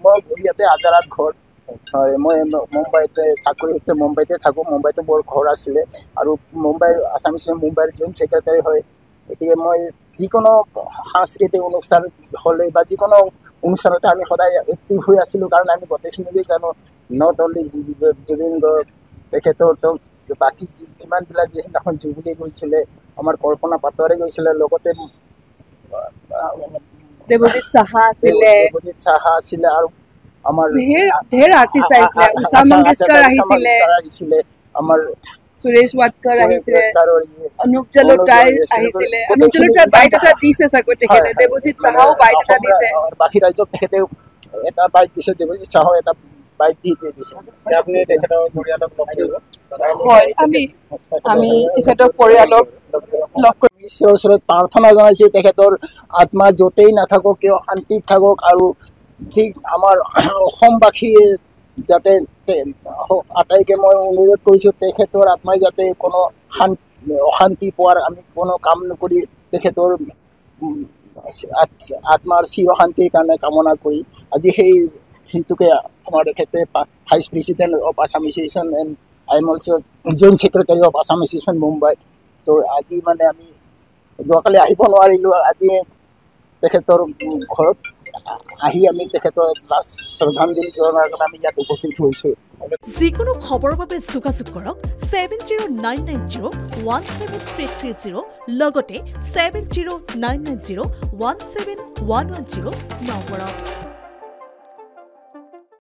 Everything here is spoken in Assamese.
মই ইয়াতে আজাৰাত ঘৰ হয় মই মুম্বাইতে চাকৰি সূত্ৰে মুম্বাইতে থাকোঁ মুম্বাইতে মোৰ ঘৰ আছিলে আৰু মুম্বাইৰ আছামিছ মুম্বাইৰ জইণ্ট ছেক্ৰেটাৰী হয় গতিকে মই যিকোনো সাংস্কৃতিক অনুষ্ঠান হ'লে বা যিকোনো অনুষ্ঠানতে আমি সদায় এক্টিভ হৈ আছিলোঁ কাৰণ আমি গোটেইখিনিকে জানো নট অনলি জুবিন গাৰ্গ তেখেতৰ বাকী যিমানবিলাক যিদিনাখন জুবিলি গৈছিলে আমাৰ কল্পনা পাটোৱাৰী গৈছিলে লগতে দেৱজিৎ সাহা আছিলে আৰু আমাৰ ঢেৰ আৰ্টিষ্ট আহিছিলে উষা মংগেশকাৰ আহিছিলে আমাৰ সুৰেশ ৱাডকাৰ আহিছিলে অনুপ জলোটাই আহিছিলে অনুপ জলোটাই বাইট এটা দিছে চাগৈ তেখেতে দেৱজিৎ সাহাও বাইট এটা দিছে বাকী ৰাইজক তেখেতে এটা বাইট দিছে দেৱজিৎ সাহাও এটা বাইট দি দিছে আপুনি তেখেতৰ পৰিয়ালক লগ কৰিব হয় আমি তেখেতৰ পৰিয়ালক লগ কৰি ঈশ্বৰৰ ওচৰত প্ৰাৰ্থনা জনাইছোঁ তেখেতৰ আত্মা য'তেই নাথাকক কিয় শান্তিত থাকক আৰু ঠিক আমাৰ অসমবাসীয়ে যাতে আটাইকে মই অনুৰোধ কৰিছোঁ তেখেতৰ আত্মাই যাতে কোনো অশান্তি পোৱাৰ আমি কোনো কাম নকৰি তেখেতৰ আত্মাৰ চিৰ শান্তিৰ কাৰণে কামনা কৰি আজি সেইটোকে আমাৰ তেখেতে vice president of Assam association and I am also' joint secretary of Assam association Mumbai তো আজি মানে আমি যোৱাকালি আহিব নোৱাৰিলোঁ আজি তেখেতৰ ঘৰত আহি আমি তেখেতৰ লাষ্ট শ্ৰদ্ধাঞ্জলি জনোৱাৰ কাৰণে আমি ইয়াত উপস্থিত হৈছোঁ যিকোনো খবৰৰ বাবে যোগাযোগ কৰক 7099017330 লগতে 7099017110 নম্বৰত।